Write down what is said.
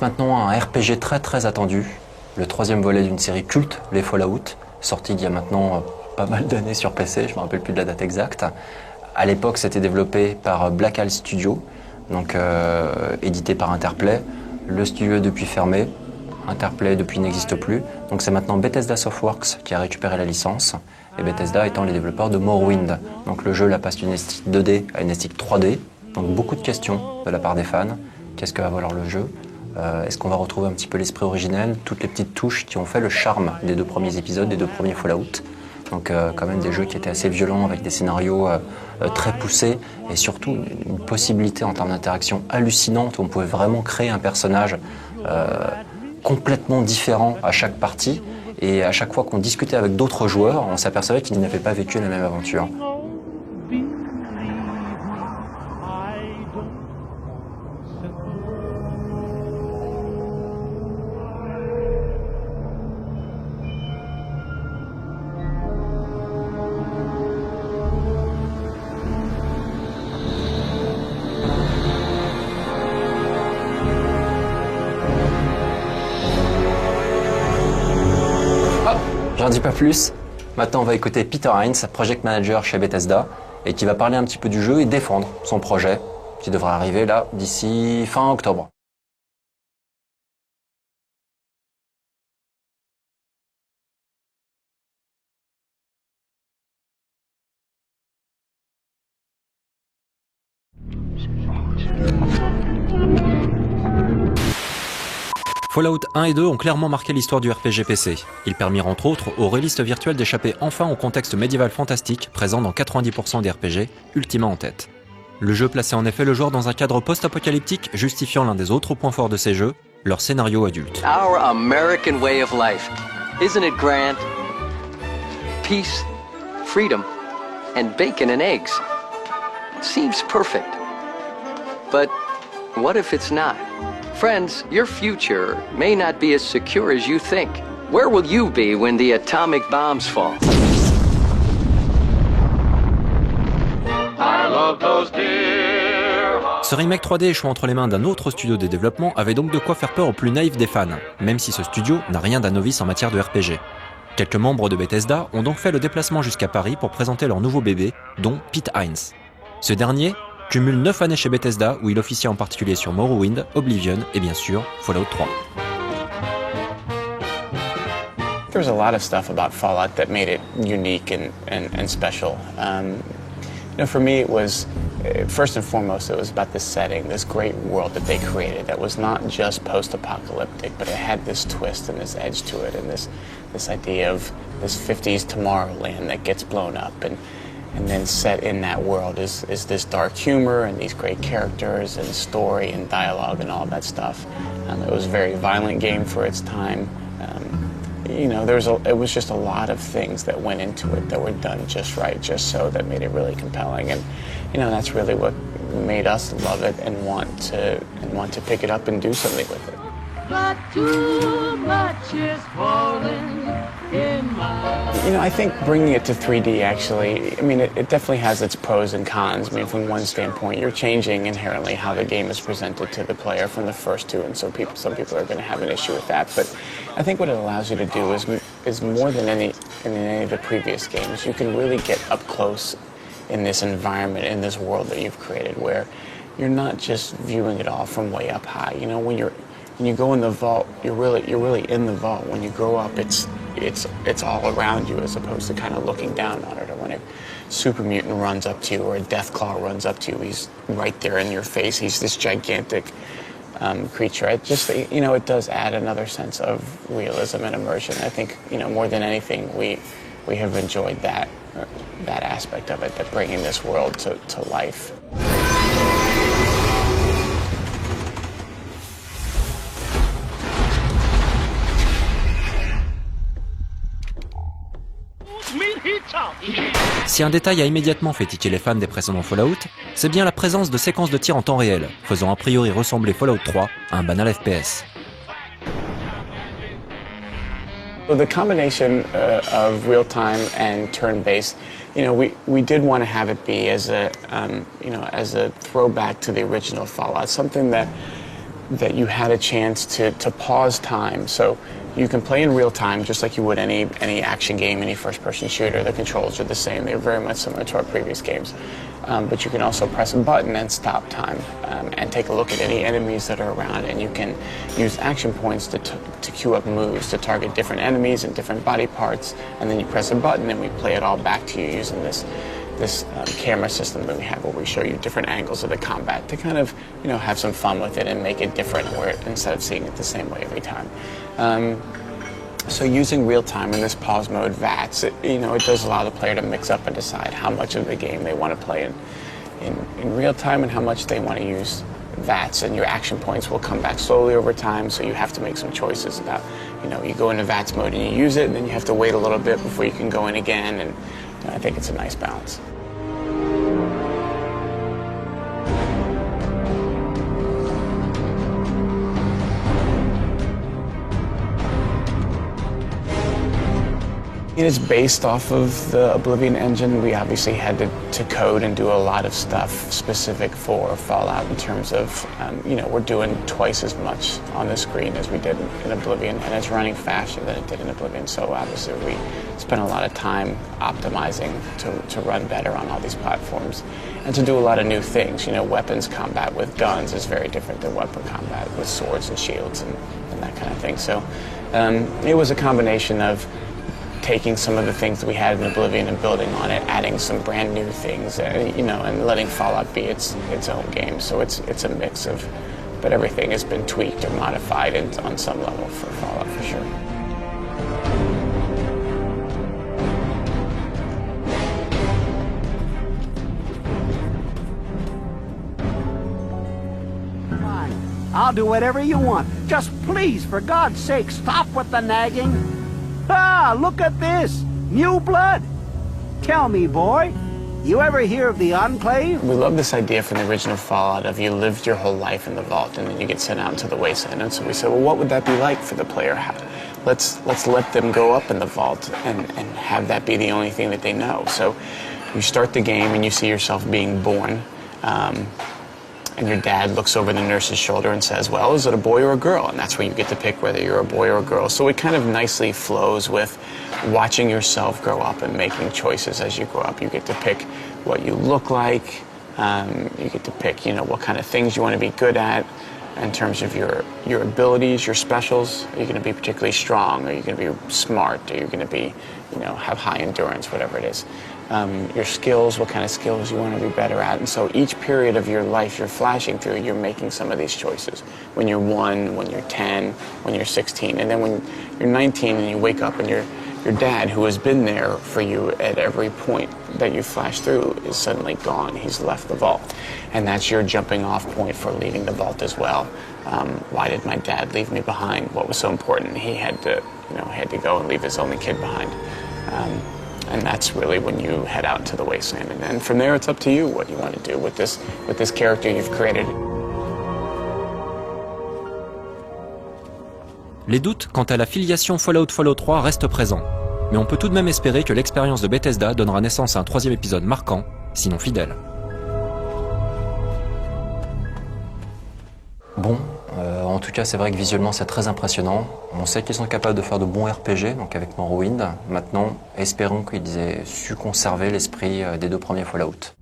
Maintenant un RPG très attendu, le troisième volet d'une série culte, les Fallout, sorti il y a maintenant pas mal d'années sur PC, je me rappelle plus de la date exacte. À l'époque c'était développé par Black Isle Studio, donc édité par Interplay. Le studio est depuis fermé, Interplay depuis n'existe plus, donc c'est maintenant Bethesda Softworks qui a récupéré la licence, et Bethesda étant les développeurs de Morrowind. Donc le jeu là passe d'une esthétique 2D à une esthétique 3D, donc beaucoup de questions de la part des fans. Qu'est-ce que va valoir le jeu? Est-ce qu'on va retrouver un petit peu l'esprit originel, toutes les petites touches qui ont fait le charme des deux premiers épisodes, des deux premiers Fallout. Donc quand même des jeux qui étaient assez violents, avec des scénarios très poussés, et surtout une possibilité en termes d'interaction hallucinante, où on pouvait vraiment créer un personnage complètement différent à chaque partie, et à chaque fois qu'on discutait avec d'autres joueurs, on s'apercevait qu'ils n'avaient pas vécu la même aventure. J'en dis pas plus. Maintenant, on va écouter Peter Hines, Project Manager chez Bethesda, et qui va parler un petit peu du jeu et défendre son projet, qui devrait arriver là d'ici fin octobre. Fallout 1 et 2 ont clairement marqué l'histoire du RPG PC. Ils permirent entre autres aux réalistes virtuels d'échapper enfin au contexte médiéval fantastique présent dans 90% des RPG, Ultima en tête. Le jeu plaçait en effet le joueur dans un cadre post-apocalyptique justifiant l'un des autres points forts de ces jeux, leur scénario adulte. Our American way of life, isn't it grand? Peace, freedom, and bacon and eggs. Seems perfect. But what if it's not? Friends, your future may not be as secure as you think. Where will you be when the atomic bombs fall? I love those deer. Ce remake 3D échouant entre les mains d'un autre studio de développement avait donc de quoi faire peur aux plus naïfs des fans, même si ce studio n'a rien d'un novice en matière de RPG. Quelques membres de Bethesda ont donc fait le déplacement jusqu'à Paris pour présenter leur nouveau bébé, dont Pete Hines. Ce dernier cumule 9 années chez Bethesda où il officie en particulier sur Morrowind, Oblivion et bien sûr Fallout 3. There was a lot of stuff about Fallout that made it unique and special. For me, it was first and foremost, it was about this setting, this great world that they created that was not just post-apocalyptic, but it had this twist and this edge to it, and this idea of this 50s Tomorrowland that gets blown up, and then set in that world is this dark humor and these great characters and story and dialogue and all that stuff. It was a very violent game for its time. It was just a lot of things that went into it that were done just right, just so, that made it really compelling. And that's really what made us love it and want to pick it up and do something with it. But too much is falling in my... I think bringing it to 3D actually, it definitely has its pros and cons. From one standpoint, you're changing inherently how the game is presented to the player from the first two, and so some people are going to have an issue with that. But I think what it allows you to do is more than in any of the previous games. You can really get up close in this environment, in this world that you've created, where you're not just viewing it all from way up high. When you go in the vault, you're really in the vault. When you grow up, it's all around you, as opposed to kind of looking down on it. Or when a super mutant runs up to you, or a Deathclaw runs up to you, he's right there in your face. He's this gigantic creature. It just, it does add another sense of realism and immersion. I think, more than anything, we have enjoyed that aspect of it, that bringing this world to life. Si un détail a immédiatement fait tiquer les fans des précédents Fallout, c'est bien la présence de séquences de tir en temps réel, faisant a priori ressembler Fallout 3 à un banal FPS. The combination of real-time and turn-based, we did want to have it be as a throwback to the original Fallout, something that that you had a chance to pause time. So you can play in real time just like you would any action game, any first-person shooter. The controls are the same. They're very much similar to our previous games. But you can also press a button and stop time and take a look at any enemies that are around, and you can use action points to queue up moves to target different enemies and different body parts, and then you press a button and we play it all back to you using this camera system that we have, where we show you different angles of the combat to kind of, you know, have some fun with it and make it different, where instead of seeing it the same way every time. So using real time in this pause mode, VATS, it does allow the player to mix up and decide how much of the game they want to play in real time and how much they want to use VATS, and your action points will come back slowly over time, so you have to make some choices about, you go into VATS mode and you use it, and then you have to wait a little bit before you can go in again, and I think it's a nice balance. It's based off of the Oblivion engine. We obviously had to code and do a lot of stuff specific for Fallout in terms of, we're doing twice as much on the screen as we did in Oblivion, and it's running faster than it did in Oblivion. So obviously we spent a lot of time optimizing to run better on all these platforms and to do a lot of new things. Weapons combat with guns is very different than weapon combat with swords and shields and that kind of thing. So it was a combination of taking some of the things that we had in Oblivion and building on it, adding some brand new things, and letting Fallout be its own game. So it's a mix of, but everything has been tweaked or modified on some level for Fallout for sure. Fine, I'll do whatever you want. Just please, for God's sake, stop with the nagging. Ah, look at this! New blood! Tell me, boy, you ever hear of the Enclave? We love this idea from the original Fallout of you lived your whole life in the vault and then you get sent out into the wasteland. And so we said, well, what would that be like for the player? Let's let them go up in the vault and have that be the only thing that they know. So you start the game and you see yourself being born. And your dad looks over the nurse's shoulder and says, well, is it a boy or a girl? And that's where you get to pick whether you're a boy or a girl. So it kind of nicely flows with watching yourself grow up and making choices as you grow up. You get to pick what you look like. You get to pick, what kind of things you want to be good at in terms of your abilities, your specials. Are you going to be particularly strong? Are you going to be smart? Are you going to be, have high endurance, whatever it is. Your skills, what kind of skills you want to be better at. And so each period of your life you're flashing through, you're making some of these choices. When you're 1, when you're 10, when you're 16, and then when you're 19 and you wake up and your dad, who has been there for you at every point that you flash through, is suddenly gone. He's left the vault. And that's your jumping off point for leaving the vault as well. Why did my dad leave me behind? What was so important? He had to, had to go and leave his only kid behind. And that's really when you head out into the wasteland. And then from there, it's up to you what you want to do with this character you've created. Les doutes quant à la filiation Fallout 3 restent présents, mais on peut tout de même espérer que l'expérience de Bethesda donnera naissance à un 3e épisode marquant, sinon fidèle. Bon, en tout cas c'est vrai que visuellement c'est très impressionnant. On sait qu'ils sont capables de faire de bons RPG, donc avec Morrowind. Maintenant, espérons qu'ils aient su conserver l'esprit des 2 premiers Fallout.